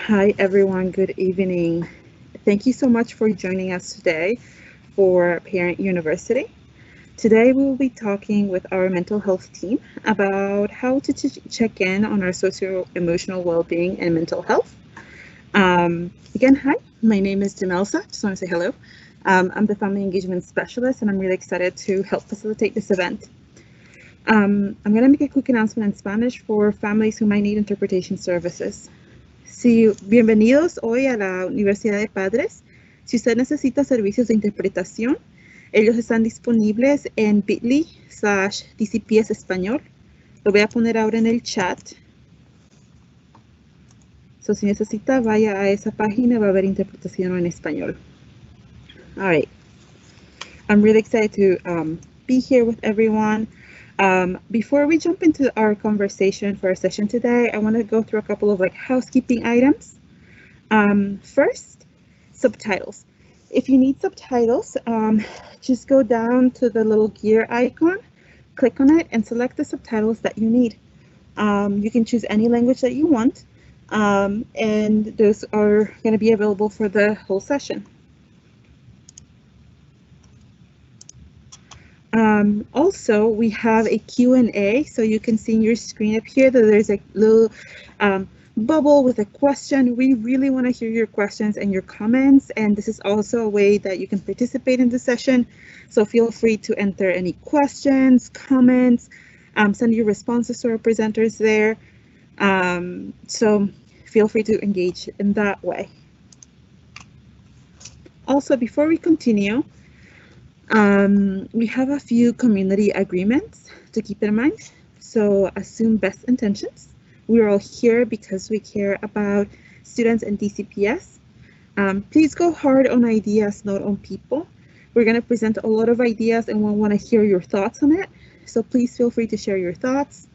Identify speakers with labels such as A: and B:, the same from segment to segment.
A: Hi, everyone. Good evening. Thank you so much for joining us today for Parent University. Today, we will be talking with our mental health team about how to check in on our socio-emotional well-being and mental health. Again, hi, my name is Demelsa. Just want to say hello. I'm the Family Engagement Specialist, and I'm really excited to help facilitate this event. I'm going to make a quick announcement in Spanish for families who might need interpretation services. Bienvenidos hoy a la Universidad de Padres. Si usted necesita servicios de interpretación, ellos están disponibles en bit.ly/DCPS español. Lo voy a poner ahora en el chat. So, si necesita, vaya a esa página, va a haber interpretación en español. All right. I'm really excited to be here with everyone. Before we jump into our conversation for our session today, I want to go through a couple of housekeeping items. First, subtitles. If you need subtitles, just go down to the little gear icon, click on it, and select the subtitles that you need. You can choose any language that you want, and those are going to be available for the whole session. Also, we have a Q&A, so you can see in your screen up here that there's a little bubble with a question. We really want to hear your questions and your comments, and this is also a way that you can participate in the session. So feel free to enter any questions, comments, send your responses to our presenters there. So feel free to engage in that way. Also, before we continue, we have a few community agreements to keep in mind. So assume best intentions. We're all here because we care about students and DCPS. Please go hard on ideas, not on people. We're going to present a lot of ideas and we want to hear your thoughts on it. So please feel free to share your thoughts.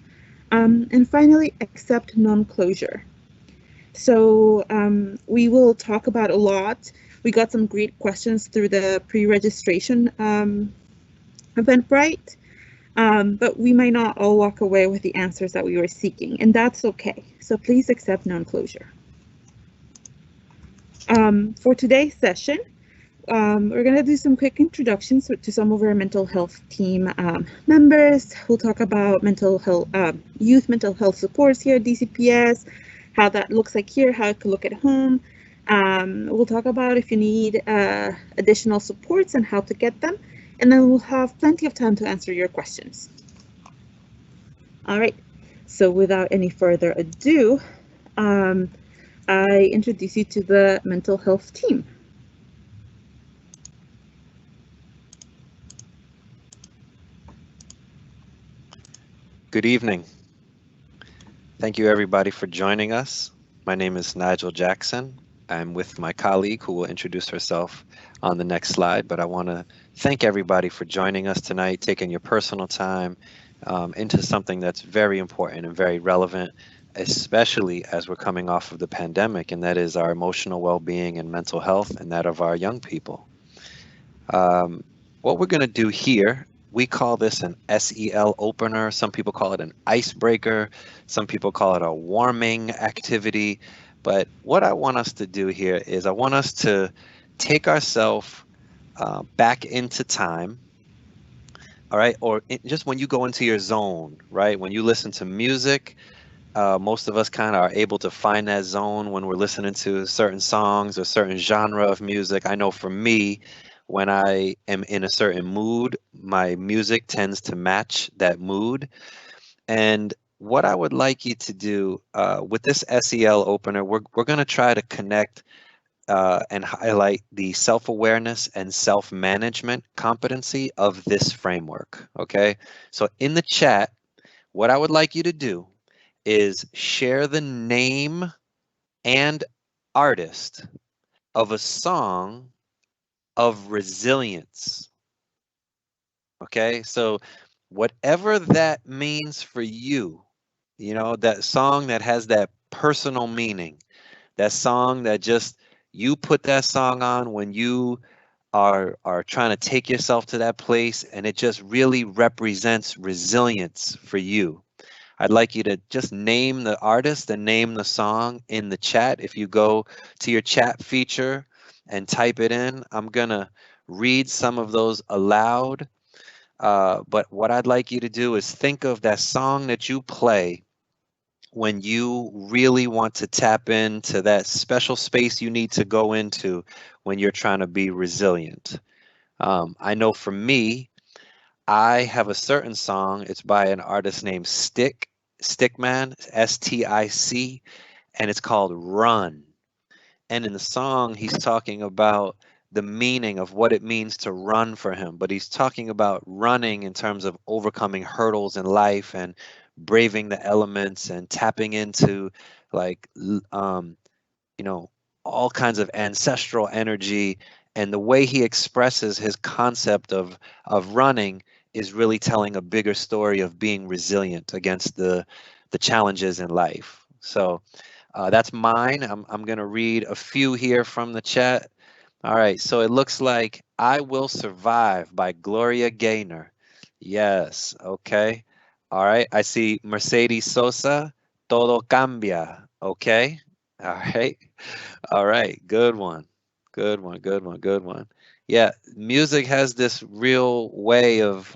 A: And finally, accept non-closure. So we will talk about a lot. We got some great questions through the pre-registration Eventbrite, but we might not all walk away with the answers that we were seeking, and that's okay. So please accept non-closure. For today's session, we're going to do some quick introductions to some of our mental health team members. We'll talk about mental health, youth mental health supports here at DCPS, how that looks like here, how it could look at home. We'll talk about if you need additional supports and how to get them, and then we'll have plenty of time to answer your questions. All right, so without any further ado, I introduce you to the mental health team.
B: Good evening. Thank you everybody for joining us. My name is Nigel Jackson. I'm with my colleague who will introduce herself on the next slide, but I want to thank everybody for joining us tonight, taking your personal time into something that's very important and very relevant, especially as we're coming off of the pandemic, and that is our emotional well-being and mental health and that of our young people. What we're going to do here, we call this an SEL opener. Some people call it an icebreaker. Some people call it a warming activity. But what I want us to do here is I want us to take ourselves back into time, all right? Or just when you go into your zone, right? When you listen to music, most of us kind of are able to find that zone when we're listening to certain songs or certain genre of music. I know for me, when I am in a certain mood, my music tends to match that mood. And what I would like you to do with this SEL opener, we're going to try to connect and highlight the self-awareness and self-management competency of this framework, okay? So in the chat, what I would like you to do is share the name and artist of a song of resilience, okay? So whatever that means for you, you know, that song that has that personal meaning, that song that just, you put that song on when you are trying to take yourself to that place and it just really represents resilience for you. I'd like you to just name the artist and name the song in the chat. If you go to your chat feature and type it in, I'm going to read some of those aloud. But what I'd like you to do is think of that song that you play when you really want to tap into that special space you need to go into when you're trying to be resilient. I know for me, I have a certain song. It's by an artist named Stickman, STIC, and it's called Run. And in the song, he's talking about the meaning of what it means to run for him. But he's talking about running in terms of overcoming hurdles in life and braving the elements and tapping into like you know, all kinds of ancestral energy. And the way he expresses his concept of running is really telling a bigger story of being resilient against the challenges in life. So that's mine. I'm going to read a few here from the chat. All right, so it looks like I Will Survive by Gloria Gaynor. Yes, okay. All right, I see Mercedes Sosa, Todo Cambia. Okay, all right. All right, good one. Good one, good one, good one. Yeah, music has this real way of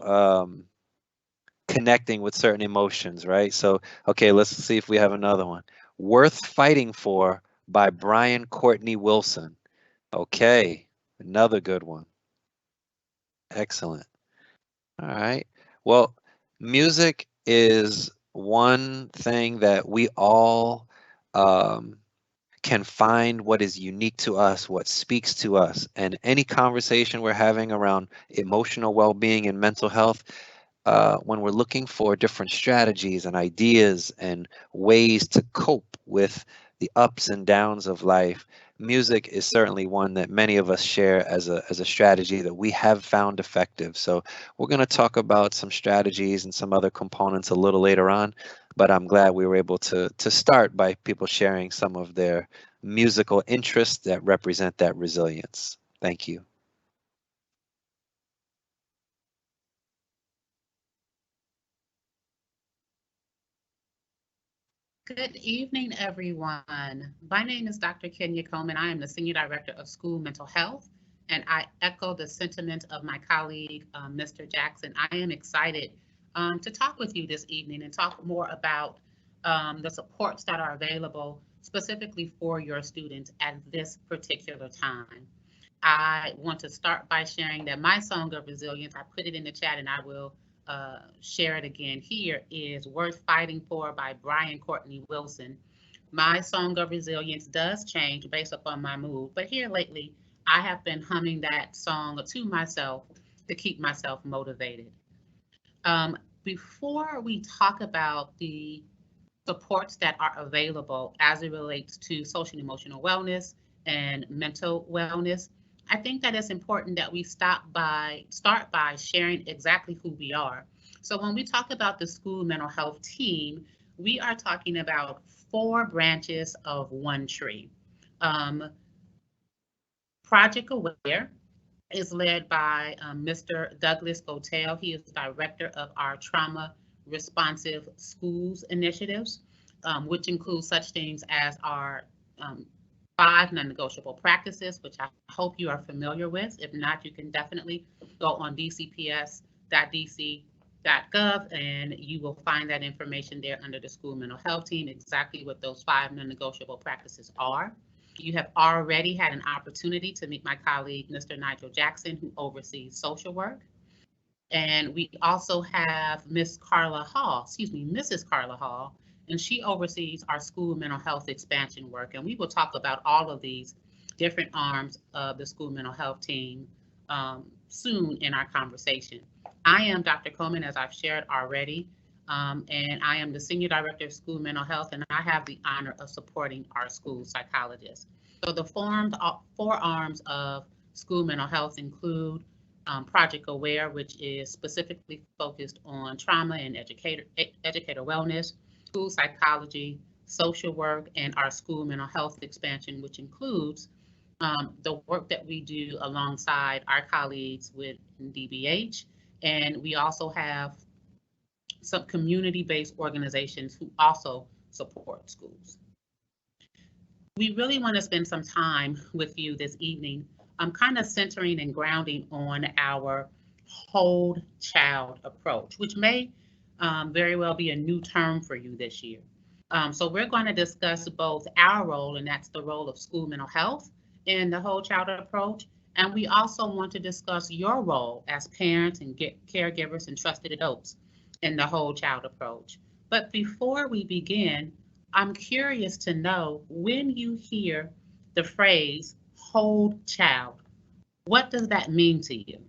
B: connecting with certain emotions, right? So, okay, let's see if we have another one. Worth Fighting For by Brian Courtney Wilson. Okay, another good one. Excellent. All right. Well, music is one thing that we all um, can find what is unique to us, what speaks to us. And any conversation we're having around emotional well being and mental health, when we're looking for different strategies and ideas and ways to cope with the ups and downs of life, music is certainly one that many of us share as a strategy that we have found effective. So we're going to talk about some strategies and some other components a little later on, but I'm glad we were able to start by people sharing some of their musical interests that represent that resilience. Thank you.
C: Good evening, everyone. My name is Dr. Kenya Coleman. I am the Senior Director of School Mental Health, and I echo the sentiment of my colleague, Mr. Jackson. I am excited to talk with you this evening and talk more about the supports that are available specifically for your students at this particular time. I want to start by sharing that my song of resilience, I put it in the chat and I will share it again here, is Worth Fighting For by Brian Courtney Wilson. My song of resilience does change based upon my mood, but here lately, I have been humming that song to myself to keep myself motivated. Before we talk about the supports that are available as it relates to social and emotional wellness and mental wellness, I think that it's important that we start by sharing exactly who we are. So when we talk about the school mental health team, we are talking about four branches of one tree. Project Aware is led by Mr. Douglas Gotel. He is director of our trauma responsive schools initiatives, which includes such things as our 5 non-negotiable practices, which I hope you are familiar with. If not, you can definitely go on dcps.dc.gov and you will find that information there under the school mental health team, exactly what those 5 non-negotiable practices are. You have already had an opportunity to meet my colleague, Mr. Nigel Jackson, who oversees social work. And we also have Mrs. Carla Hall, and she oversees our school mental health expansion work. And we will talk about all of these different arms of the school mental health team soon in our conversation. I am Dr. Coleman, as I've shared already, and I am the Senior Director of School Mental Health, and I have the honor of supporting our school psychologists. So the four arms of school mental health include Project Aware, which is specifically focused on trauma and educator wellness, school psychology, social work, and our school mental health expansion, which includes the work that we do alongside our colleagues with DBH. And we also have some community-based organizations who also support schools. We really want to spend some time with you this evening. I'm kind of centering and grounding on our whole child approach, which may very well be a new term for you this year. So we're going to discuss both our role, and that's the role of school mental health in the whole child approach. And we also want to discuss your role as parents and caregivers and trusted adults in the whole child approach. But before we begin, I'm curious to know, when you hear the phrase whole child, what does that mean to you?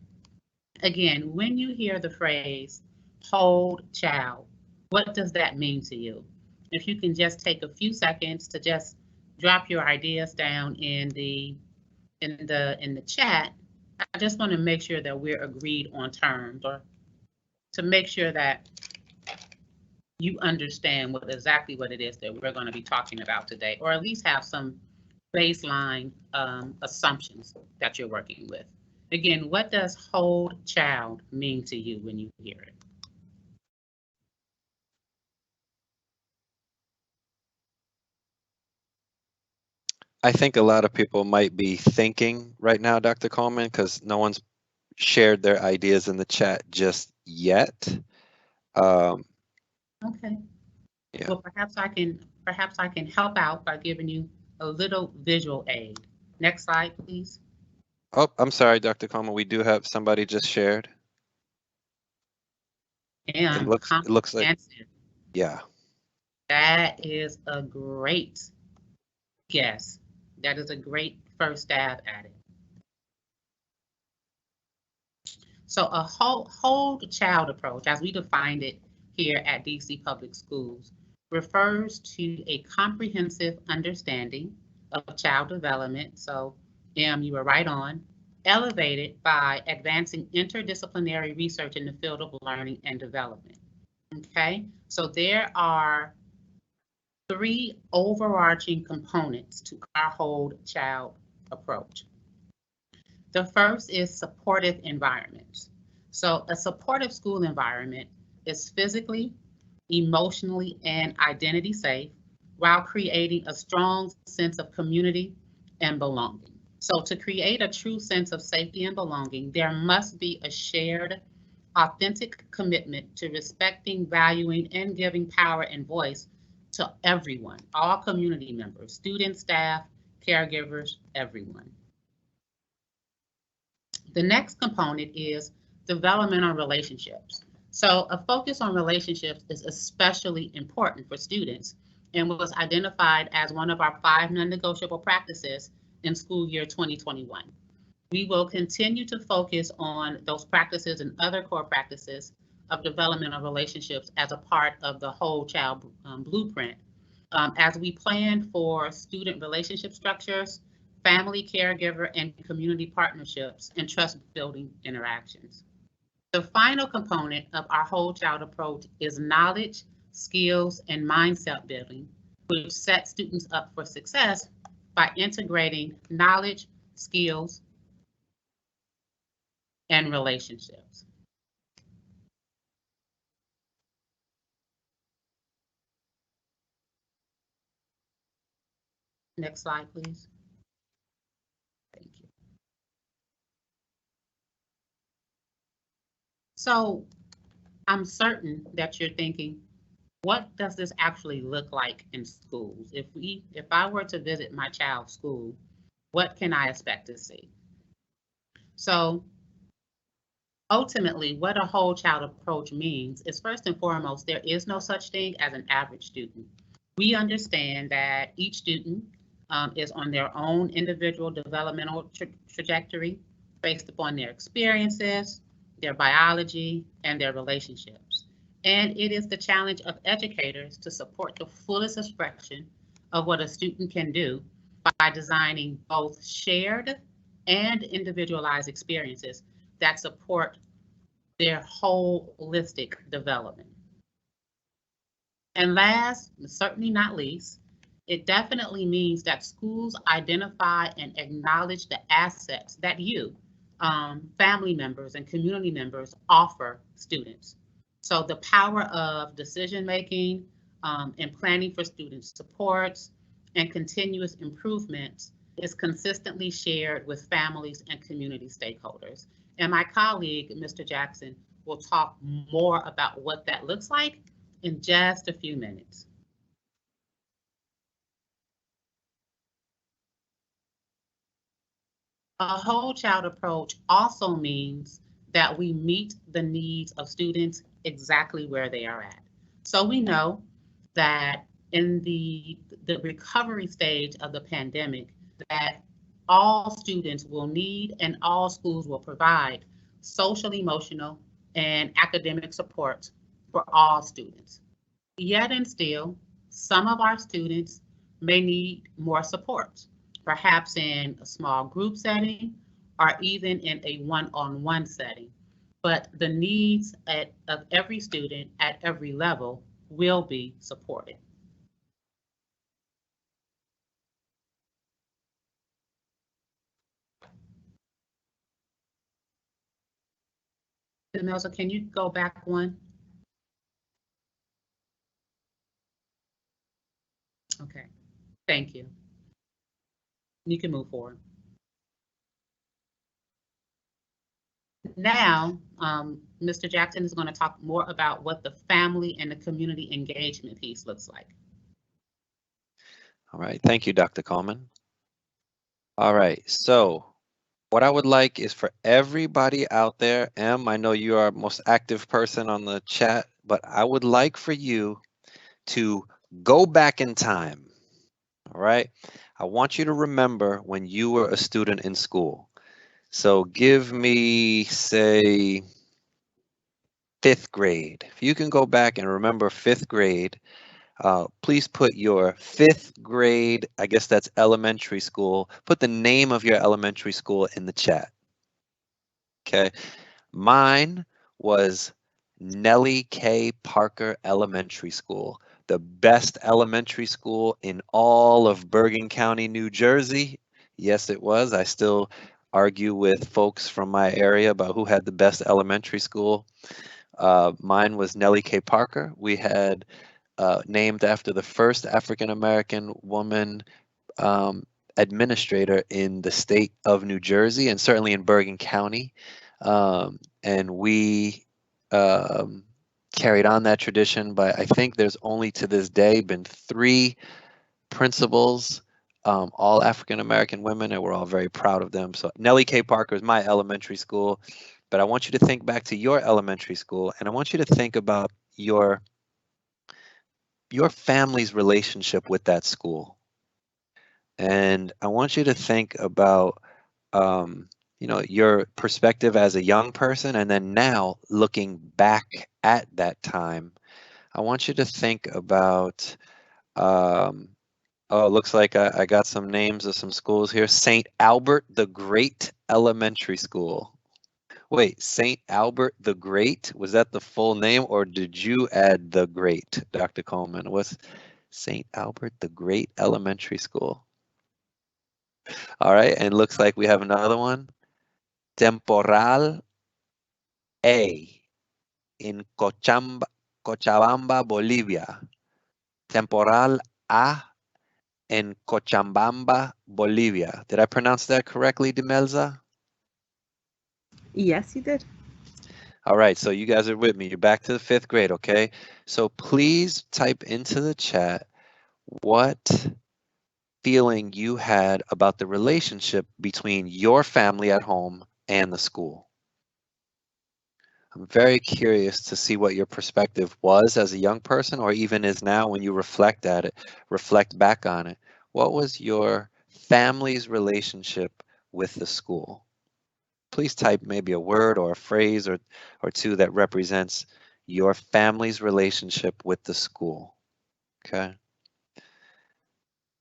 C: Again, when you hear the phrase whole child, what does that mean to you? If you can just take a few seconds to just drop your ideas down in the chat. I just want to make sure that we're agreed on terms, or to make sure that you understand exactly what it is that we're going to be talking about today, or at least have some baseline assumptions that you're working with. Again, what does whole child mean to you when you hear it?
B: I think a lot of people might be thinking right now, Dr. Coleman, because no one's shared their ideas in the chat just yet.
C: Okay.
B: Yeah.
C: Well, perhaps I can help out by giving you a little visual aid. Next slide, please.
B: Oh, I'm sorry, Dr. Coleman. We do have somebody just shared.
C: And
B: it looks like, yeah.
C: That is a great guess. That is a great first stab at it. So a whole child approach, as we defined it here at DC Public Schools, refers to a comprehensive understanding of child development. So, you were right on, elevated by advancing interdisciplinary research in the field of learning and development. Okay, so there are 3 overarching components to our whole child approach. The first is supportive environments. So a supportive school environment is physically, emotionally, and identity safe, while creating a strong sense of community and belonging. So to create a true sense of safety and belonging, there must be a shared, authentic commitment to respecting, valuing, and giving power and voice to everyone, all community members, students, staff, caregivers, everyone. The next component is developmental relationships. So a focus on relationships is especially important for students and was identified as one of our 5 non-negotiable practices in school year 2021. We will continue to focus on those practices and other core practices of developmental relationships as a part of the whole child blueprint, as we plan for student relationship structures, family, caregiver, and community partnerships, and trust building interactions. The final component of our whole child approach is knowledge, skills, and mindset building, which sets students up for success by integrating knowledge, skills, and relationships. Next slide, please. Thank you. So I'm certain that you're thinking, what does this actually look like in schools? If I were to visit my child's school, what can I expect to see? So ultimately, what a whole child approach means is, first and foremost, there is no such thing as an average student. We understand that each student is on their own individual developmental trajectory based upon their experiences, their biology, and their relationships. And it is the challenge of educators to support the fullest expression of what a student can do by designing both shared and individualized experiences that support their holistic development. And last, but certainly not least, it definitely means that schools identify and acknowledge the assets that you, family members and community members, offer students. So the power of decision-making and planning for student supports and continuous improvements is consistently shared with families and community stakeholders. And my colleague, Mr. Jackson, will talk more about what that looks like in just a few minutes. A whole child approach also means that we meet the needs of students exactly where they are at. So we know that in the recovery stage of the pandemic, that all students will need and all schools will provide social, emotional, and academic support for all students. Yet and still, some of our students may need more support, perhaps in a small group setting or even in a one-on-one setting. But the needs of every student at every level will be supported. Demelza, can you go back one? Okay, thank you. You can move forward. Now, Mr. Jackson is going to talk more about what the family and the community engagement piece looks like.
B: All right, thank you, Dr. Coleman. All right, so what I would like is for everybody out there, Em, I know you are most active person on the chat, but I would like for you to go back in time. All right, I want you to remember when you were a student in school. So give me, say, 5th grade. If you can go back and remember 5th grade, please put your 5th grade, I guess that's elementary school, put the name of your elementary school in the chat. Okay, mine was Nellie K. Parker Elementary School, the best elementary school in all of Bergen County, New Jersey. Yes, it was. I still argue with folks from my area about who had the best elementary school. Mine was Nellie K. Parker. We had named after the first African American woman um, administrator in the state of New Jersey and certainly in Bergen County. And we carried on that tradition, but I think there's only to this day been 3 principals, all African American women, and we're all very proud of them. So Nellie K. Parker is my elementary school, but I want you to think back to your elementary school, and I want you to think about your family's relationship with that school. And I want you to think about your perspective as a young person, and then now looking back at that time, I want you to think about oh, it looks like I got some names of some schools here. St. Albert the Great Elementary School. Wait, St. Albert the Great? Was that the full name, or did you add the Great, Dr. Coleman? What's St. Albert the Great Elementary School? All right, and looks like we have another one. Temporal A in Cochabamba, Bolivia. Temporal A in Cochabamba, Bolivia. Did I pronounce that correctly, Demelza?
A: Yes, you did.
B: All right, so you guys are with me. You're back to the 5th grade, okay? So please type into the chat what feeling you had about the relationship between your family at home and the school. I'm very curious to see what your perspective was as a young person, or even is now when you reflect back on it. What was your family's relationship with the school? Please type maybe a word or a phrase or two that represents your family's relationship with the school. Okay.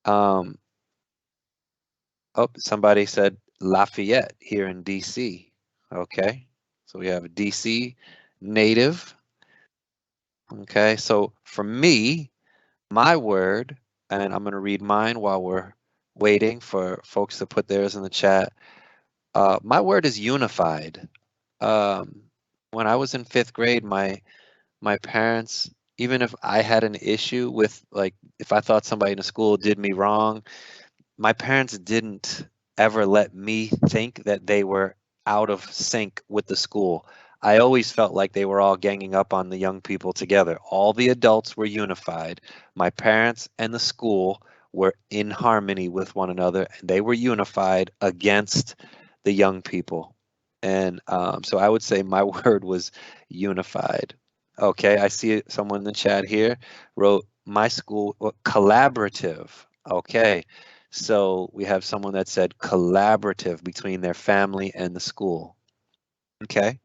B: Oh, somebody said Lafayette here in DC. Okay. So we have a DC native. Okay. So for me, my word, and I'm going to read mine while we're waiting for folks to put theirs in the chat. My word is unified. When I was in 5th grade, my my parents, even if I had an issue with, like, if I thought somebody in the school did me wrong, my parents didn't ever let me think that they were out of sync with the school. I always felt like they were all ganging up on the young people together. All the adults were unified. My parents and the school were in harmony with one another, and they were unified against the young people. And so I would say my word was unified. Okay, I see someone in the chat here wrote my school collaborative. Okay, so we have someone that said collaborative between their family and the school. Okay.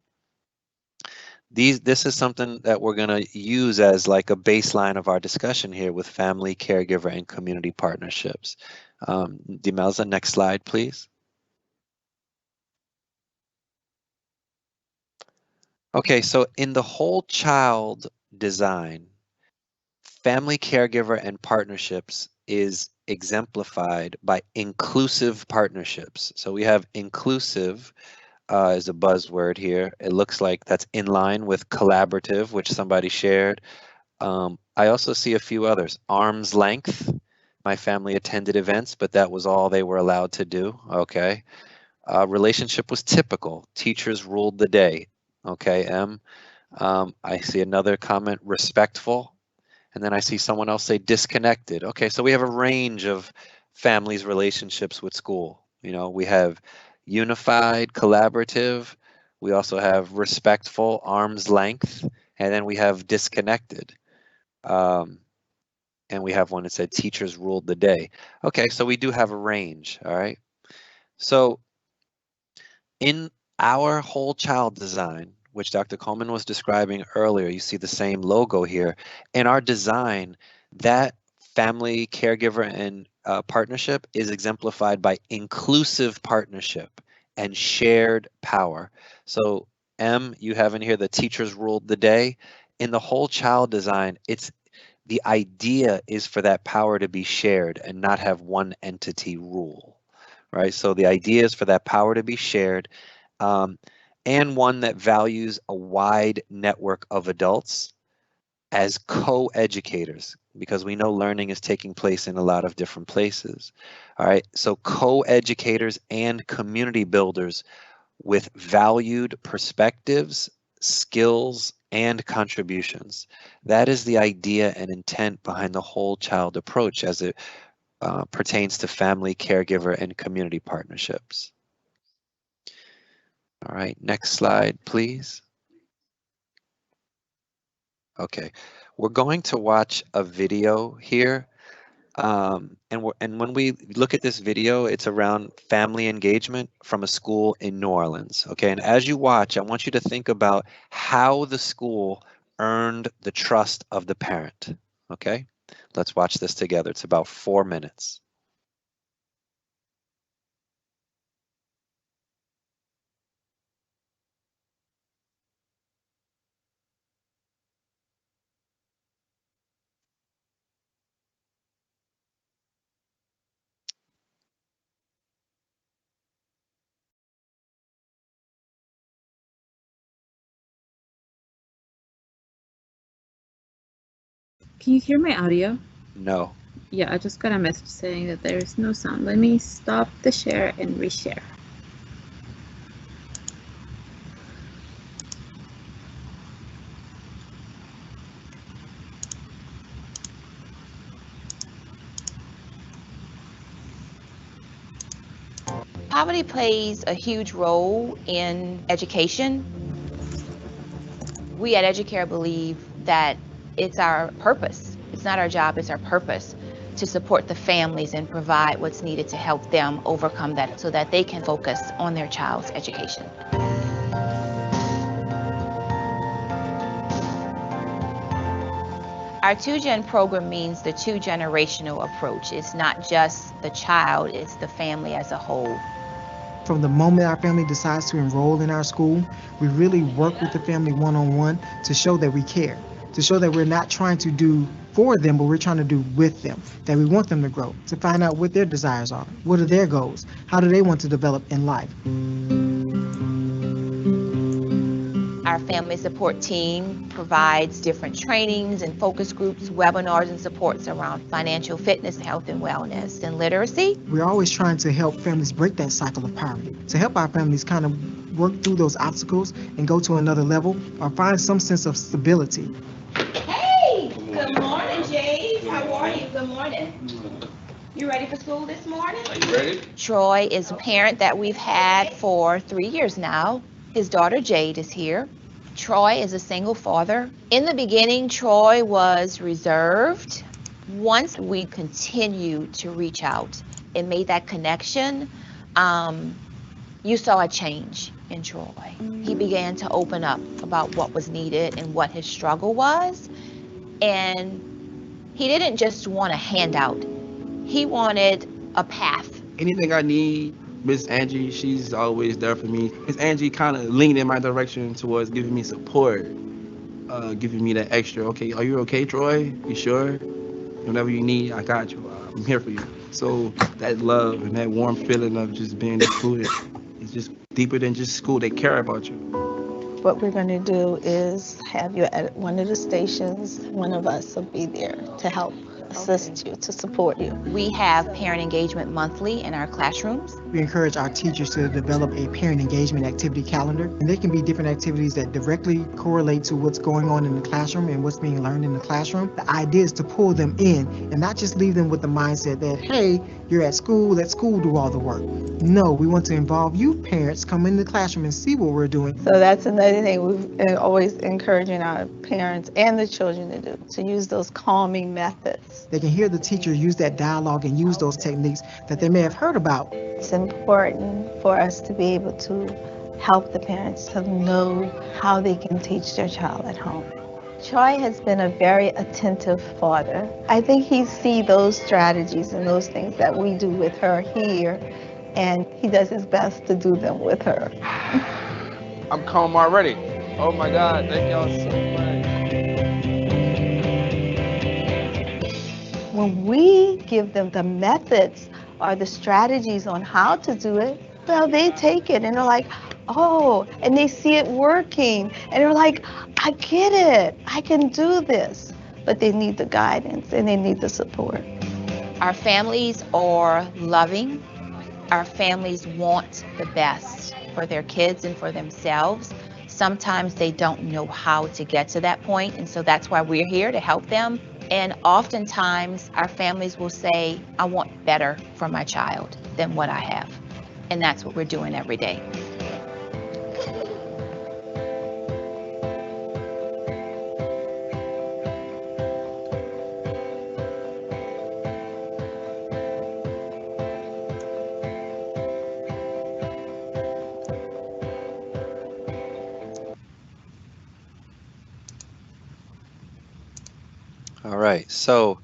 B: This is something that we're going to use as like a baseline of our discussion here with family, caregiver, and community partnerships. Demelza, next slide, please. Okay, so in the whole child design, family, caregiver, and partnerships is exemplified by inclusive partnerships. So we have inclusive is a buzzword here. It looks like that's in line with collaborative, which somebody shared. I also see a few others. Arm's length. My family attended events, but that was all they were allowed to do. Okay. Relationship was typical. Teachers ruled the day. Okay, M. I see another comment, respectful. And then I see someone else say disconnected. Okay, so we have a range of families' relationships with school. You know, we have unified, collaborative. We also have respectful, arm's length, and then we have disconnected. And we have one that said teachers ruled the day. Okay, so we do have a range, all right? So in our whole child design, which Dr. Coleman was describing earlier, you see the same logo here. In our design, that family, caregiver, and partnership is exemplified by inclusive partnership and shared power. So M, you have in here the teachers ruled the day. In the whole child design, the idea is for that power to be shared and not have one entity rule, right? So the idea is for that power to be shared, and one that values a wide network of adults as co-educators, because we know learning is taking place in a lot of different places. All right, so co-educators and community builders with valued perspectives, skills, and contributions. That is the idea and intent behind the whole child approach as it pertains to family, caregiver, and community partnerships. All right, next slide, please. Okay, we're going to watch a video here. And when we look at this video, it's around family engagement from a school in New Orleans. Okay, and as you watch, I want you to think about how the school earned the trust of the parent. Okay, let's watch this together. It's about 4 minutes.
A: Can you hear my audio?
B: No.
A: Yeah, I just got a message saying that there is no sound. Let me stop the share and reshare.
D: Poverty plays a huge role in education. We at Educare believe that it's our purpose. It's not our job, it's our purpose to support the families and provide what's needed to help them overcome that so that they can focus on their child's education. Our 2-gen program means the 2-generational approach. It's not just the child, it's the family as a whole.
E: From the moment our family decides to enroll in our school, we really work with the family one-on-one to show that we care, to show that we're not trying to do for them, but we're trying to do with them, that we want them to grow, to find out what their desires are, what are their goals, how do they want to develop in life.
D: Our family support team provides different trainings and focus groups, webinars, and supports around financial fitness, health and wellness, and literacy.
E: We're always trying to help families break that cycle of poverty, to help our families kind of work through those obstacles and go to another level or find some sense of stability.
D: Hey, good morning, Jade. How are you? Good morning. You ready for school this morning?
F: Are you ready?
D: Troy is a parent that we've had for 3 years now. His daughter Jade is here. Troy is a single father. In the beginning, Troy was reserved. Once we continued to reach out and made that connection, you saw a change in Troy. He began to open up about what was needed and what his struggle was. And he didn't just want a handout. He wanted a path.
F: Anything I need, Miss Angie, she's always there for me. Miss Angie kind of leaned in my direction towards giving me support, giving me that extra, okay, are you okay, Troy? You sure? Whenever you need, I got you. I'm here for you. So that love and that warm feeling of just being included is just deeper than just school. They care about you.
G: What we're going to do is have you at one of the stations. One of us will be there to help assist you, to support you.
D: We have parent engagement monthly in our classrooms.
E: We encourage our teachers to develop a parent engagement activity calendar, and there can be different activities that directly correlate to what's going on in the classroom and what's being learned in the classroom. The idea is to pull them in and not just leave them with the mindset that, hey, you're at school, let school do all the work. No, we want to involve you parents, come in the classroom and see what we're doing.
G: So that's another thing we've always encouraging our parents and the children to do, to use those calming methods.
E: They can hear the teacher use that dialogue and use those techniques that they may have heard about.
G: It's important for us to be able to help the parents to know how they can teach their child at home. Troy has been a very attentive father. I think he sees those strategies and those things that we do with her here, and he does his best to do them with her.
F: I'm calm already. Oh my God, thank y'all so much.
G: When we give them the methods or the strategies on how to do it, well, they take it and they're like, oh, and they see it working. And they're like, I get it. I can do this. But they need the guidance and they need the support.
D: Our families are loving. Our families want the best for their kids and for themselves. Sometimes they don't know how to get to that point, and so that's why we're here to help them. And oftentimes our families will say, I want better for my child than what I have. And that's what we're doing every day.
B: All right, so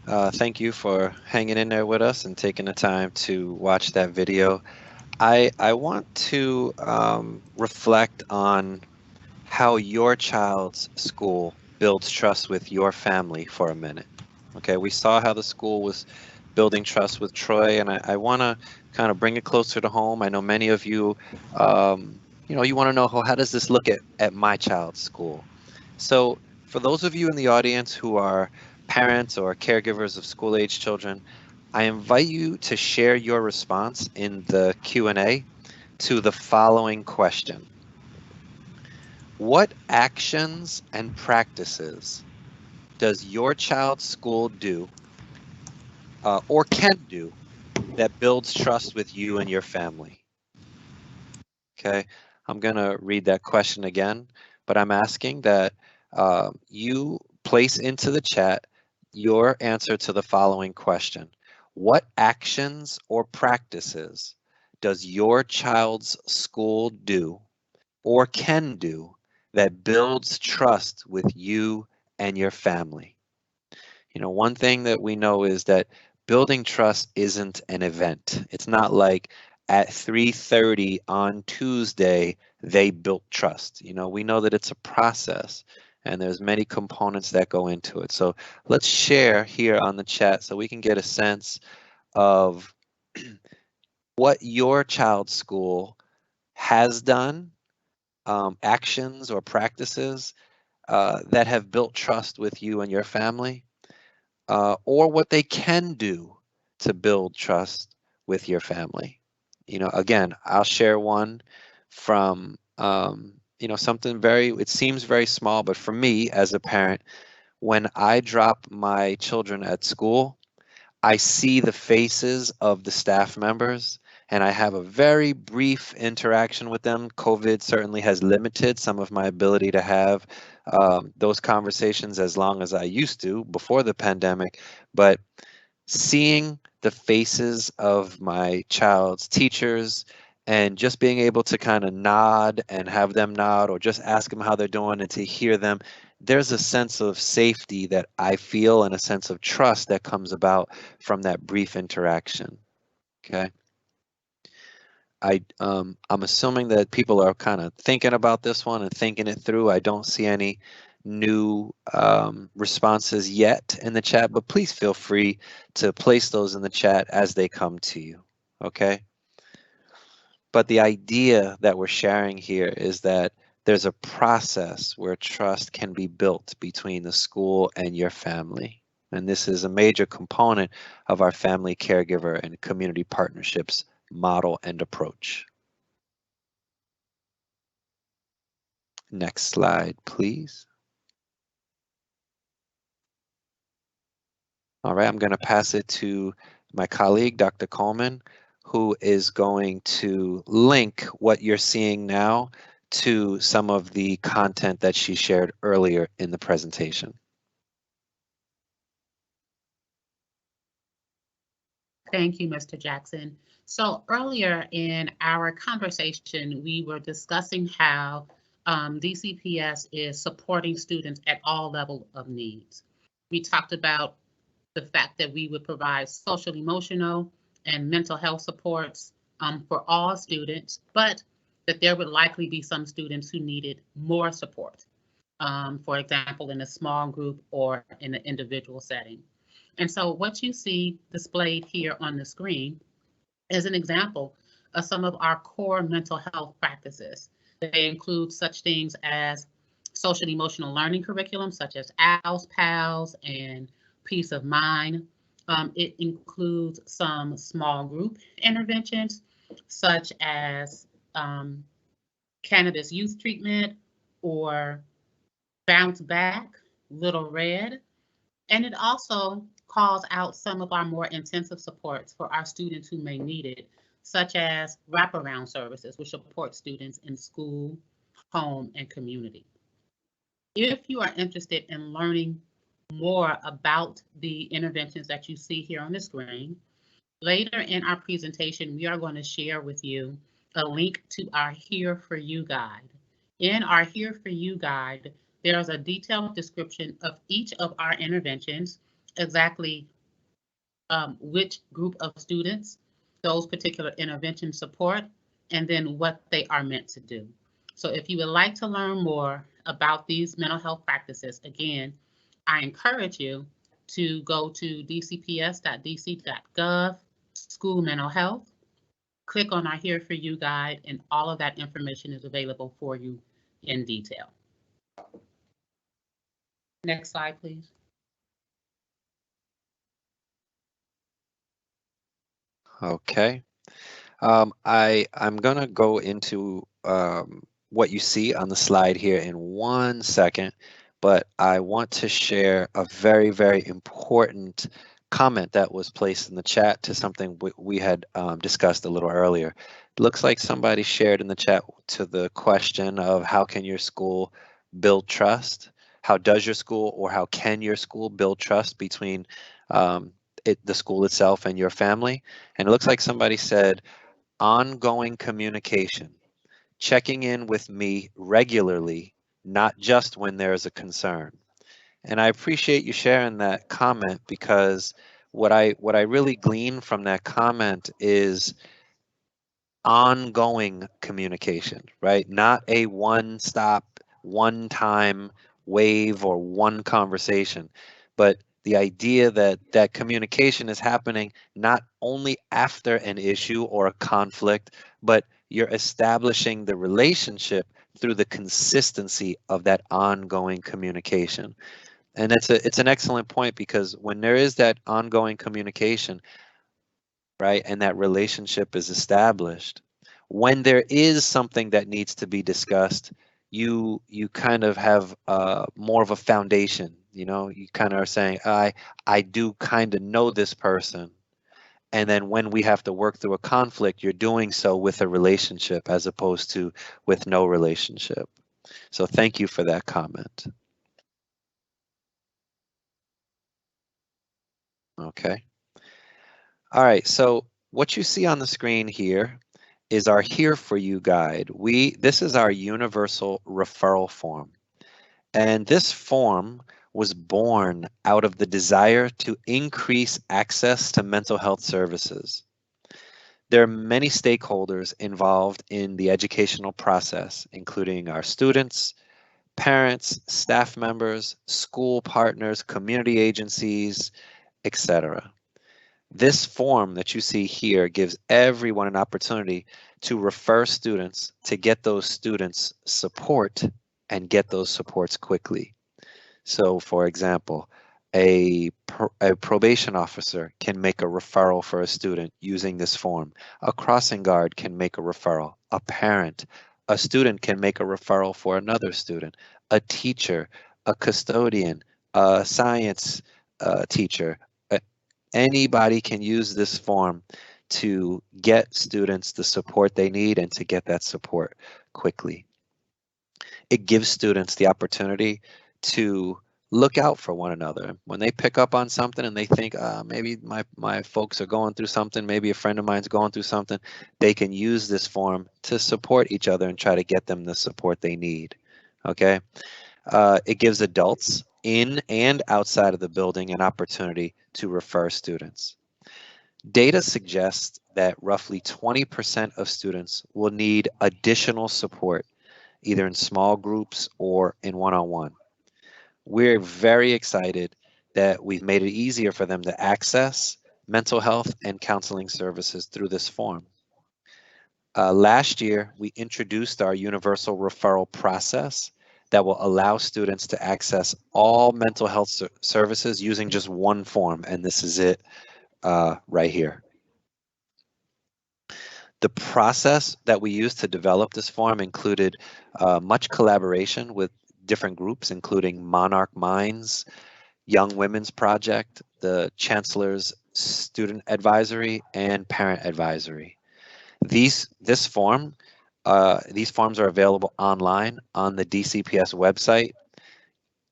B: thank you for hanging in there with us and taking the time to watch that video. I want to reflect on how your child's school builds trust with your family for a minute. Okay, we saw how the school was building trust with Troy, and I want to kind of bring it closer to home. I know many of you, you want to know how does this look at my child's school. So for those of you in the audience who are parents or caregivers of school-age children, I invite you to share your response in the Q&A to the following question. What actions and practices does your child's school do or can do that builds trust with you and your family? Okay, I'm going to read that question again, but I'm asking that you place into the chat your answer to the following question. What actions or practices does your child's school do or can do that builds trust with you and your family? You know, one thing that we know is that building trust isn't an event. It's not like at 3:30 on Tuesday, they built trust. You know, we know that it's a process and there's many components that go into it. So let's share here on the chat so we can get a sense of what your child's school has done actions or practices that have built trust with you and your family, or what they can do to build trust with your family. Again, I'll share one from, something it seems very small, but for me as a parent, when I drop my children at school, I see the faces of the staff members and I have a very brief interaction with them. COVID certainly has limited some of my ability to have those conversations as long as I used to before the pandemic. But seeing the faces of my child's teachers and just being able to kind of nod and have them nod or just ask them how they're doing and to hear them, there's a sense of safety that I feel and a sense of trust that comes about from that brief interaction. Okay. I'm assuming that people are kind of thinking about this one and thinking it through. I don't see any new responses yet in the chat, but please feel free to place those in the chat as they come to you. Okay. But the idea that we're sharing here is that there's a process where trust can be built between the school and your family. And this is a major component of our family caregiver and community partnerships model and approach. Next slide, please. All right, I'm going to pass it to my colleague, Dr. Coleman, who is going to link what you're seeing now to some of the content that she shared earlier in the presentation.
C: Thank you, Mr. Jackson. So earlier in our conversation, we were discussing how DCPS is supporting students at all levels of needs. We talked about the fact that we would provide social, emotional, and mental health supports for all students, but that there would likely be some students who needed more support, for example, in a small group or in an individual setting. And so what you see displayed here on the screen is an example of some of our core mental health practices. They include such things as social emotional learning curriculum, such as OWLS, PALS, and Peace of Mind. It includes some small group interventions, such as cannabis youth treatment or Bounce Back, Little Red. And it also calls out some of our more intensive supports for our students who may need it, such as wraparound services, which support students in school, home, and community. If you are interested in learning more about the interventions that you see here on the screen, later in our presentation, we are going to share with you a link to our Here For You guide. In our Here For You guide, there's a detailed description of each of our interventions, exactly which group of students those particular interventions support, and then what they are meant to do. So if you would like to learn more about these mental health practices, again, I encourage you to go to dcps.dc.gov, School Mental Health, click on our Here For You guide, and all of that information is available for you in detail. Next slide, please.
B: Okay. I'm going to go into what you see on the slide here in 1 second, but I want to share a very, very important comment that was placed in the chat to something we had discussed a little earlier. It looks like somebody shared in the chat to the question of how can your school build trust? How does your school, or how can your school build trust between the school itself and your family? And it looks like somebody said, ongoing communication, checking in with me regularly, not just when there is a concern. And I appreciate you sharing that comment, because what I really glean from that comment is ongoing communication, right? Not a one-stop, one-time wave or one conversation, but the idea that that communication is happening not only after an issue or a conflict, but you're establishing the relationship through the consistency of that ongoing communication. And it's an excellent point, because when there is that ongoing communication, right, and that relationship is established, when there is something that needs to be discussed, you kind of have more of a foundation. You kind of are saying, I do kind of know this person. And then when we have to work through a conflict, you're doing so with a relationship as opposed to with no relationship. So thank you for that comment. Okay. All right, so what you see on the screen here is our Here For You guide. This is our universal referral form. And this form was born out of the desire to increase access to mental health services. There are many stakeholders involved in the educational process, including our students, parents, staff members, school partners, community agencies, etc. This form that you see here gives everyone an opportunity to refer students to get those students support and get those supports quickly. So for example, a probation officer can make a referral for a student using this form. A crossing guard can make a referral. A parent, a student can make a referral for another student. A teacher, a custodian, a science teacher, anybody can use this form to get students the support they need and to get that support quickly. It gives students the opportunity to look out for one another. When they pick up on something and they think, maybe my folks are going through something, maybe a friend of mine's going through something, they can use this form to support each other and try to get them the support they need. Okay. It gives adults in and outside of the building an opportunity to refer students. Data suggests that roughly 20% of students will need additional support, either in small groups or in one-on-one. We're very excited that we've made it easier for them to access mental health and counseling services through this form. Last year, we introduced our universal referral process that will allow students to access all mental health services using just one form, and this is it right here. The process that we used to develop this form included much collaboration with different groups, including Monarch Minds, Young Women's Project, the Chancellor's Student Advisory, and Parent Advisory. These forms are available online on the DCPS website,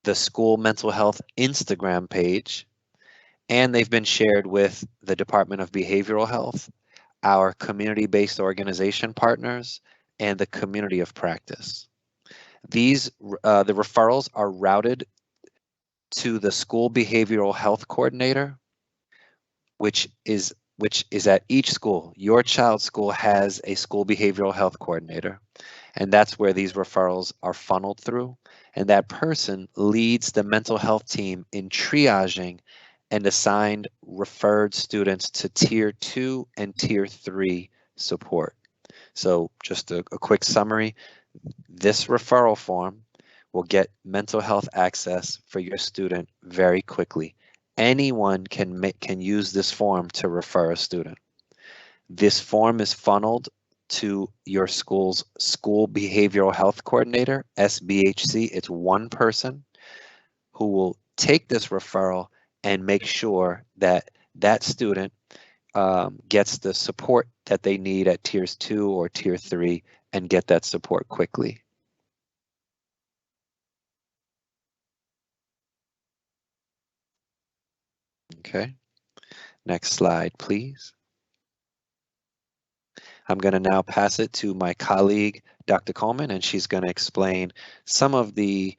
B: the school mental health Instagram page, and they've been shared with the Department of Behavioral Health, our community-based organization partners, and the community of practice. The referrals are routed to the school behavioral health coordinator, which is at each school. Your child's school has a school behavioral health coordinator, and that's where these referrals are funneled through. And that person leads the mental health team in triaging and assigned referred students to Tier 2 and Tier 3 support. So just a quick summary, this referral form will get mental health access for your student very quickly. Anyone can use this form to refer a student. This form is funneled to your school's school behavioral health coordinator, SBHC. It's one person who will take this referral and make sure that that student gets the support that they need at Tiers 2 or Tier 3 and get that support quickly. Okay, next slide, please. I'm going to now pass it to my colleague, Dr. Coleman, and she's going to explain some of the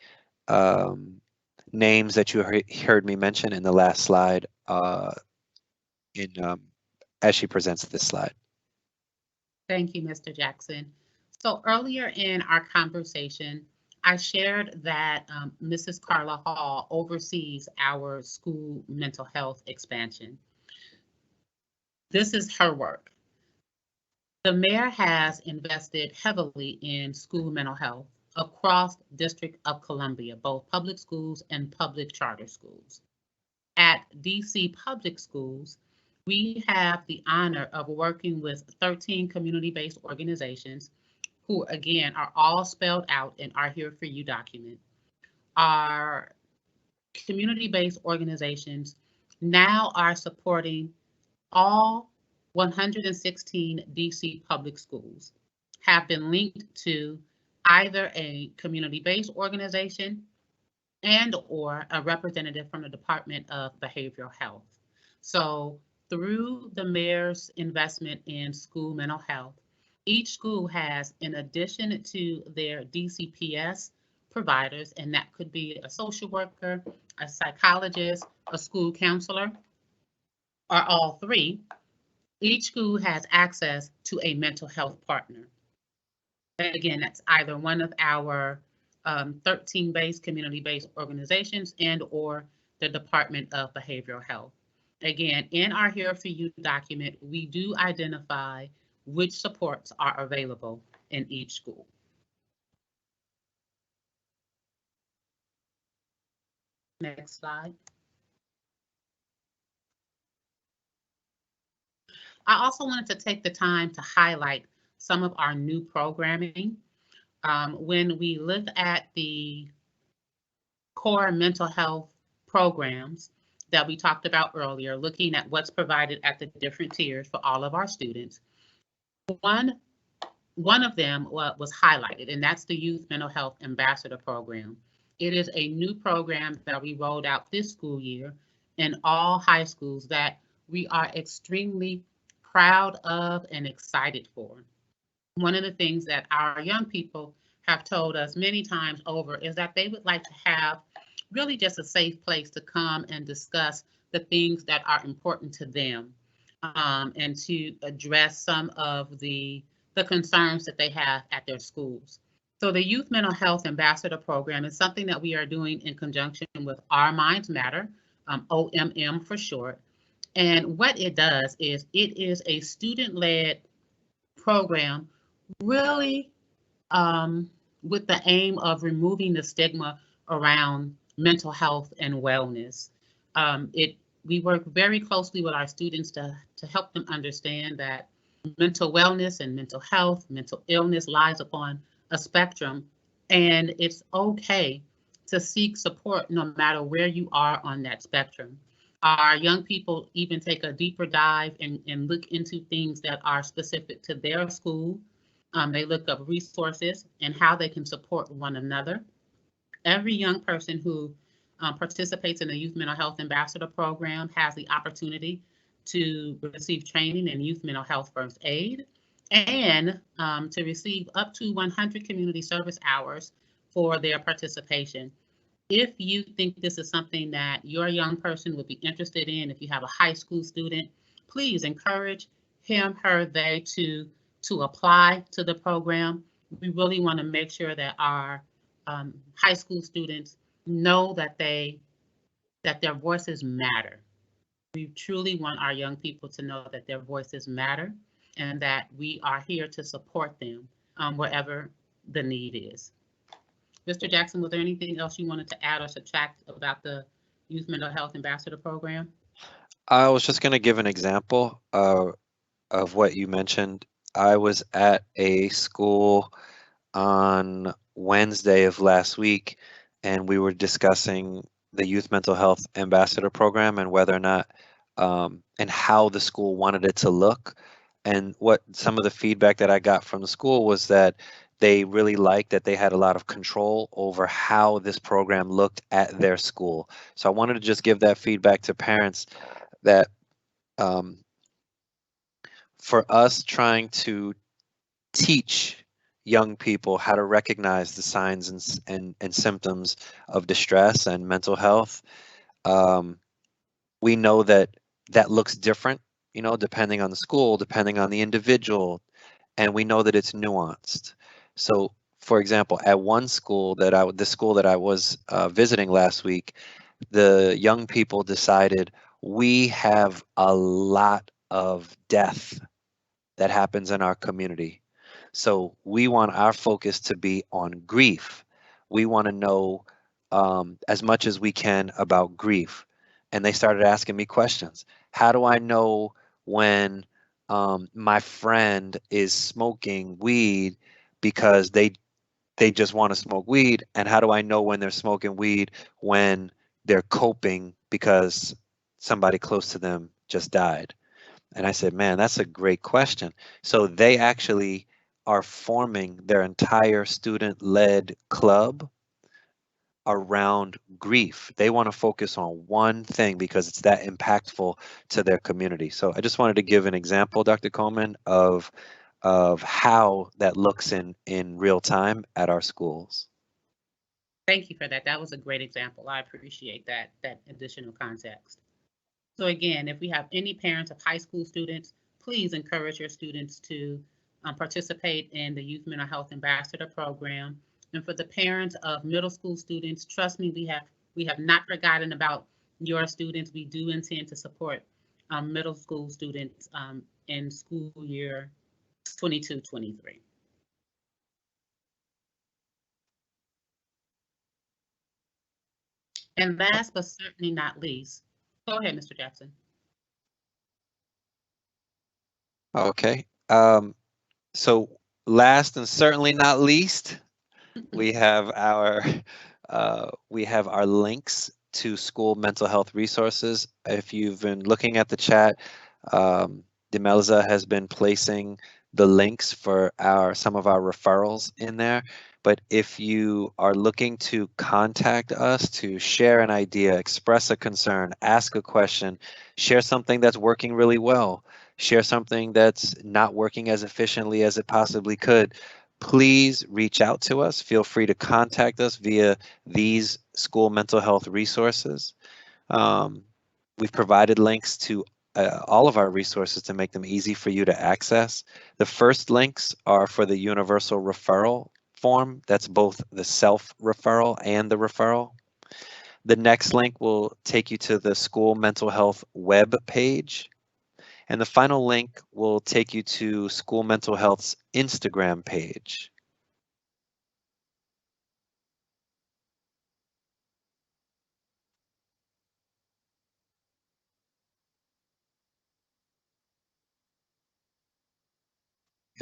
B: names that you heard me mention in the last slide as she presents this slide.
C: Thank you, Mr. Jackson. So earlier in our conversation, I shared that Mrs. Carla Hall oversees our school mental health expansion. This is her work. The mayor has invested heavily in school mental health across District of Columbia, both public schools and public charter schools. At DC Public Schools, we have the honor of working with 13 community-based organizations who, again, are all spelled out in our Here For You document. Our community-based organizations now are supporting all 116 DC public schools, have been linked to either a community-based organization and or a representative from the Department of Behavioral Health. So through the mayor's investment in school mental health, each school has, in addition to their DCPS providers, and that could be a social worker, a psychologist, a school counselor, or all three, each school has access to a mental health partner. Again, that's either one of our 13 community-based organizations and or the Department of Behavioral Health. Again, in our Here For You document, we do identify which supports are available in each school. Next slide. I also wanted to take the time to highlight some of our new programming. When we look at the core mental health programs that we talked about earlier, looking at what's provided at the different tiers for all of our students, one of them was highlighted, and that's the Youth Mental Health Ambassador Program. It is a new program that we rolled out this school year in all high schools that we are extremely proud of and excited for. One of the things that our young people have told us many times over is that they would like to have really just a safe place to come and discuss the things that are important to them, and to address some of the concerns that they have at their schools. So the Youth Mental Health Ambassador Program is something that we are doing in conjunction with Our Minds Matter, OMM for short. And what it does is it is a student-led program, really with the aim of removing the stigma around mental health and wellness. We work very closely with our students to help them understand that mental wellness and mental health, mental illness lies upon a spectrum, and it's okay to seek support no matter where you are on that spectrum. Our young people even take a deeper dive and look into things that are specific to their school. They look up resources and how they can support one another. Every young person who participates in the Youth Mental Health Ambassador Program has the opportunity to receive training in youth mental health first aid and to receive up to 100 community service hours for their participation. If you think this is something that your young person would be interested in, if you have a high school student, please encourage him, her, they to apply to the program. We really want to make sure that our high school students know that their voices matter. We truly want our young people to know that their voices matter and that we are here to support them wherever the need is. Mr. Jackson, was there anything else you wanted to add or subtract about the Youth Mental Health Ambassador Program?
B: I was just going to give an example of what you mentioned. I was at a school on Wednesday of last week, and we were discussing the Youth Mental Health Ambassador Program and whether or not and how the school wanted it to look. And what some of the feedback that I got from the school was that they really liked that they had a lot of control over how this program looked at their school. So I wanted to just give that feedback to parents that for us trying to teach young people how to recognize the signs and symptoms of distress and mental health, we know that that looks different, depending on the school, depending on the individual, and we know that it's nuanced. So, for example, at one school the school that I was visiting last week, the young people decided we have a lot of death that happens in our community. So we want our focus to be on grief. We want to know as much as we can about grief. And they started asking me questions. How do I know when my friend is smoking weed because they just want to smoke weed? And how do I know when they're smoking weed when they're coping because somebody close to them just died? And I said, man, that's a great question. So they actually are forming their entire student-led club around grief. They want to focus on one thing because it's that impactful to their community. So I just wanted to give an example, Dr. Coleman, of how that looks in real time at our schools.
C: Thank you for that. That was a great example. I appreciate that additional context. So again, if we have any parents of high school students, please encourage your students to participate in the Youth Mental Health Ambassador Program. And for the parents of middle school students, trust me, we have not forgotten about your students. We do intend to support middle school students in school year 22-23. And last but certainly not least, go ahead, Mr. Jackson.
B: Okay. So last and certainly not least, we have our links to school mental health resources. If you've been looking at the chat, Demelza has been placing the links for some of our referrals in there. But if you are looking to contact us to share an idea, express a concern, ask a question, share something that's working really well, share something that's not working as efficiently as it possibly could, please reach out to us. Feel free to contact us via these school mental health resources. We've provided links to all of our resources to make them easy for you to access. The first links are for the universal referral form. That's both the self-referral and the referral. The next link will take you to the school mental health web page. And the final link will take you to School Mental Health's Instagram page.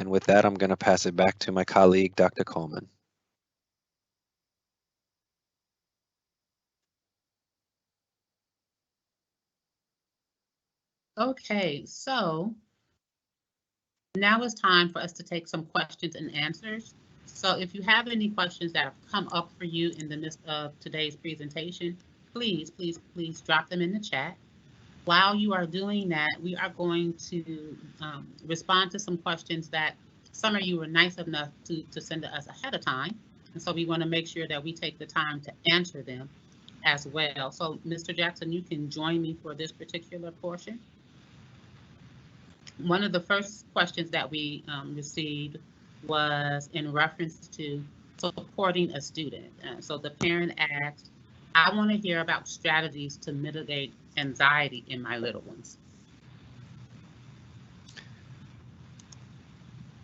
B: And with that, I'm going to pass it back to my colleague, Dr. Coleman.
C: Okay, so now it's time for us to take some questions and answers. So if you have any questions that have come up for you in the midst of today's presentation, please drop them in the chat. While you are doing that, we are going to respond to some questions that some of you were nice enough to send to us ahead of time. And so we want to make sure that we take the time to answer them as well. So Mr. Jackson, you can join me for this particular portion. One of the first questions that we received was in reference to supporting a student. So the parent asked, I want to hear about strategies to mitigate anxiety in my little ones.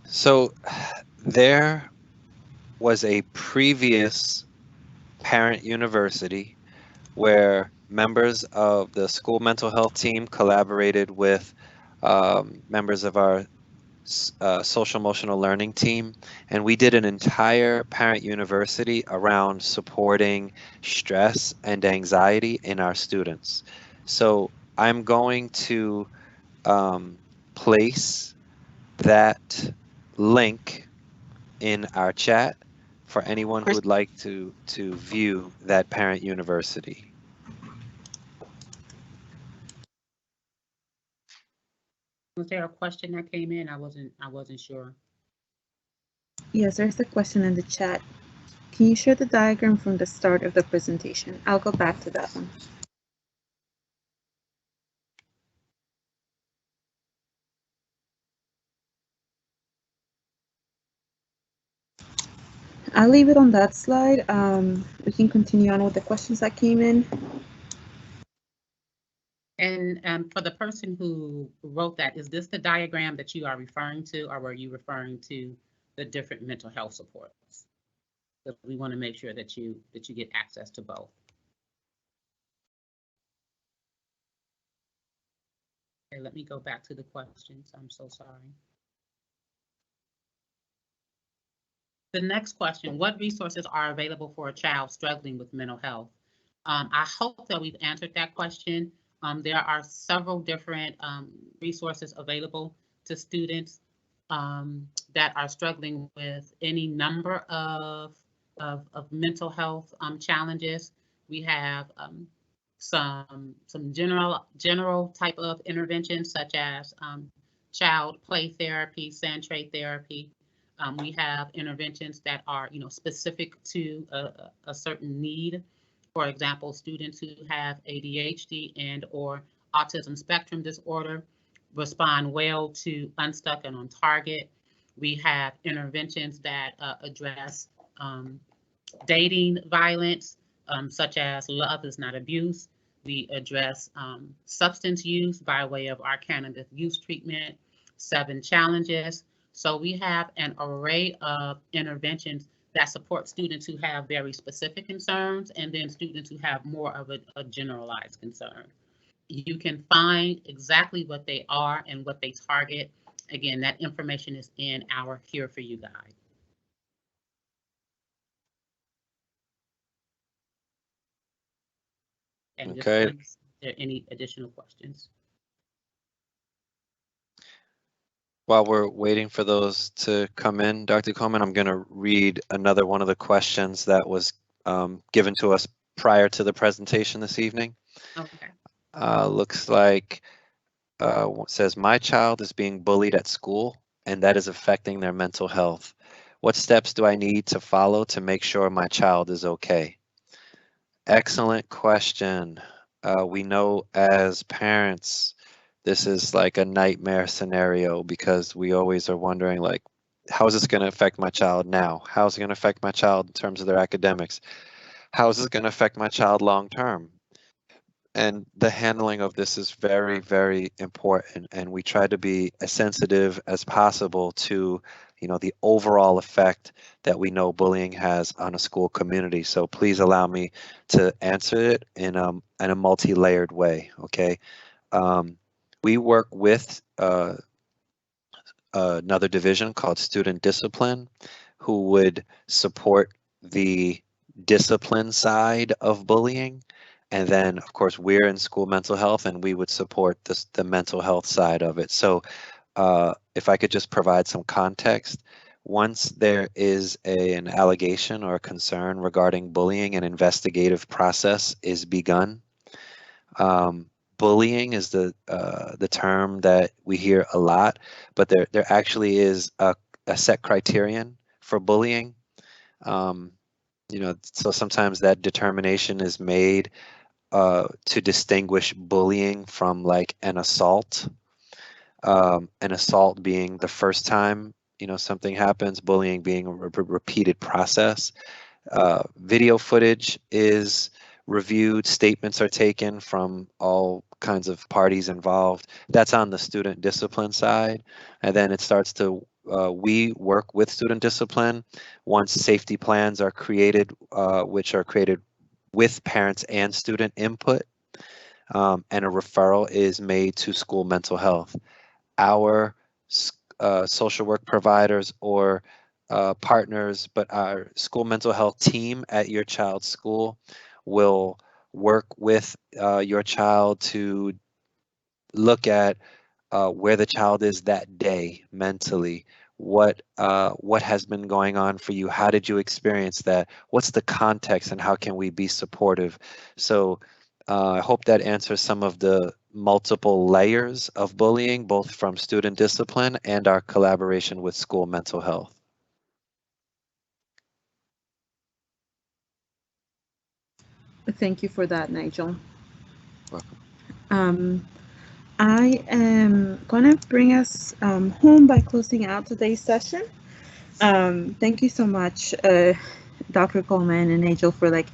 B: So there was a previous parent university where members of the school mental health team collaborated with members of our social emotional learning team, and we did an entire parent university around supporting stress and anxiety in our students. So I'm going to place that link in our chat for anyone who would like to view that parent university.
C: Was there a question that came in? I wasn't sure.
A: Yes, there's a question in the chat. Can you share the diagram from the start of the presentation? I'll go back to that one. I'll leave it on that slide. We can continue on with the questions that came in.
C: And for the person who wrote that, is this the diagram that you are referring to, or were you referring to the different mental health supports. So we want to make sure that you get access to both. Okay, let me go back to the questions. I'm so sorry. The next question, what resources are available for a child struggling with mental health? I hope that we've answered that question. There are several different resources available to students that are struggling with any number of mental health challenges. We have some general type of interventions such as child play therapy, centre therapy. We have interventions that are, specific to a certain need. For example, students who have ADHD and or autism spectrum disorder respond well to Unstuck and On Target. We have interventions that address dating violence, such as Love is Not Abuse. We address substance use by way of our cannabis use treatment, 7 challenges. So we have an array of interventions that support students who have very specific concerns and then students who have more of a generalized concern. You can find exactly what they are and what they target. Again, that information is in our Here For You guide. And
B: Okay.
C: Is there any additional questions?
B: While we're waiting for those to come in, Dr. Coleman, I'm going to read another one of the questions that was given to us prior to the presentation this evening.
C: Okay.
B: Looks like says, my child is being bullied at school and that is affecting their mental health. What steps do I need to follow to make sure my child is okay? Excellent question. We know as parents, this is like a nightmare scenario because we always are wondering, like, how is this going to affect my child now? How is it going to affect my child in terms of their academics? How is this going to affect my child long term? And the handling of this is very, very important. And we try to be as sensitive as possible to, the overall effect that we know bullying has on a school community. So please allow me to answer it in a multi-layered way. Okay. We work with another division called Student Discipline, who would support the discipline side of bullying. And then, of course, we're in school mental health, and we would support the mental health side of it. So if I could just provide some context, once there is an allegation or a concern regarding bullying, an investigative process is begun. Bullying is the term that we hear a lot, but there actually is a set criterion for bullying. So sometimes that determination is made to distinguish bullying from like an assault. An assault being the first time something happens, bullying being a repeated process. Video footage is reviewed, statements are taken from all kinds of parties involved. That's on the student discipline side. And then it starts to, we work with student discipline once safety plans are created, which are created with parents and student input, and a referral is made to school mental health. Our social work providers or partners, but our school mental health team at your child's school will work with your child to look at where the child is that day mentally. What has been going on for you? How did you experience that? What's the context and how can we be supportive? So I hope that answers some of the multiple layers of bullying, both from student discipline and our collaboration with school mental health.
A: Thank you for that, Nigel.
B: Welcome.
A: I am going to bring us home by closing out today's session. Thank you so much, Dr. Coleman and Nigel, for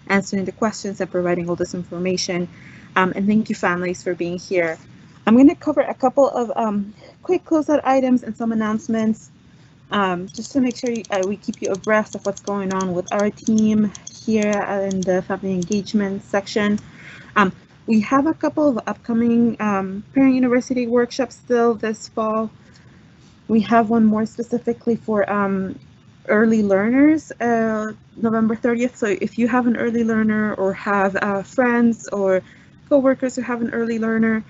A: answering the questions and providing all this information. And thank you, families, for being here. I'm going to cover a couple of quick closeout items and some announcements. just to make sure we keep you abreast of what's going on with our team here in the family engagement section. We have a couple of upcoming parent university workshops still this fall. We have one more specifically for early learners, November 30th. So if you have an early learner or have friends or coworkers who have an early learner,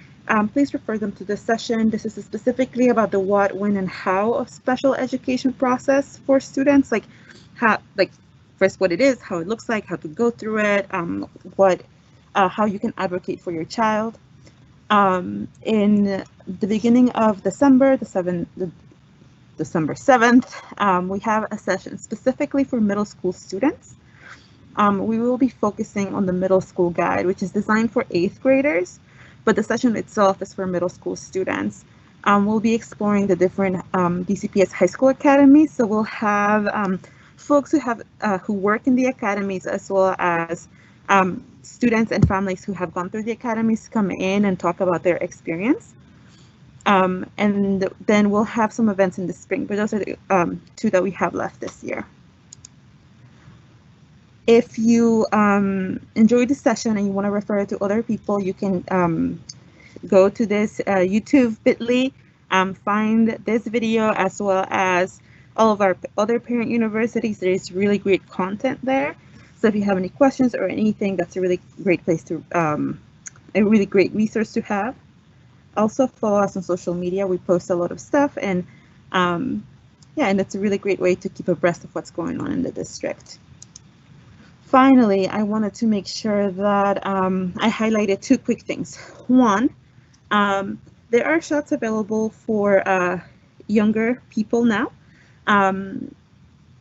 A: please refer them to this session. This is specifically about the what, when, and how of special education process for students, like first what it is, how it looks like, how to go through it, how you can advocate for your child. In the beginning of December, December 7th, we have a session specifically for middle school students. We will be focusing on the middle school guide, which is designed for 8th graders, but the session itself is for middle school students. We'll be exploring the different DCPS high school academies. So we'll have folks who work in the academies, as well as students and families who have gone through the academies come in and talk about their experience. And then we'll have some events in the spring, but those are the two that we have left this year. If you enjoyed the session and you want to refer it to other people, you can go to this YouTube bit.ly, find this video as well as all of our other parent universities. There is really great content there. So if you have any questions or anything, that's a really great place to, a really great resource to have. Also follow us on social media. We post a lot of stuff, and yeah, and it's a really great way to keep abreast of what's going on in the district. Finally, I wanted to make sure that I highlighted two quick things. One, there are shots available for younger people now.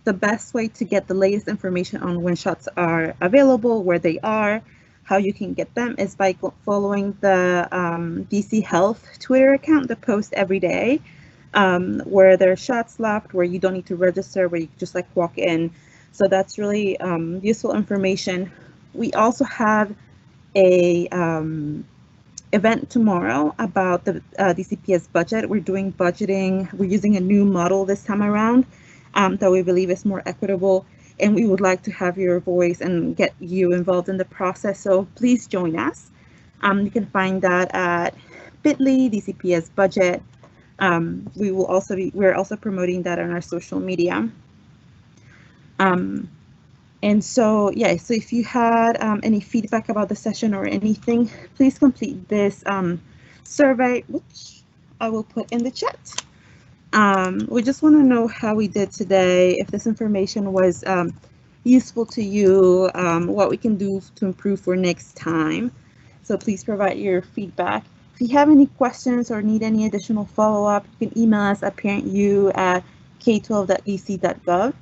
A: The best way to get the latest information on when shots are available, where they are, how you can get them, is by following the DC Health Twitter account that posts every day, where there are shots left, where you don't need to register, where you just like walk in. So that's really useful information. We also have a event tomorrow about the DCPS budget. We're doing budgeting. We're using a new model this time around that we believe is more equitable, and we would like to have your voice and get you involved in the process. So please join us. You can find that at bit.ly DCPS budget. We're also promoting that on our social media. And so, yeah, so if you had any feedback about the session or anything, please complete this survey, which I will put in the chat. We just want to know how we did today, if this information was useful to you, what we can do to improve for next time. So please provide your feedback. If you have any questions or need any additional follow-up, you can email us at parentu@k12.dc.gov.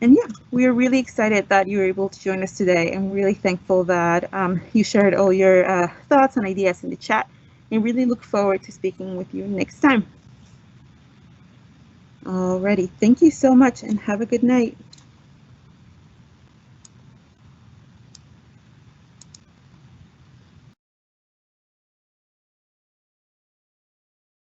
A: And yeah, we are really excited that you were able to join us today, and really thankful that you shared all your thoughts and ideas in the chat, and really look forward to speaking with you next time. Alrighty, thank you so much and have a good night.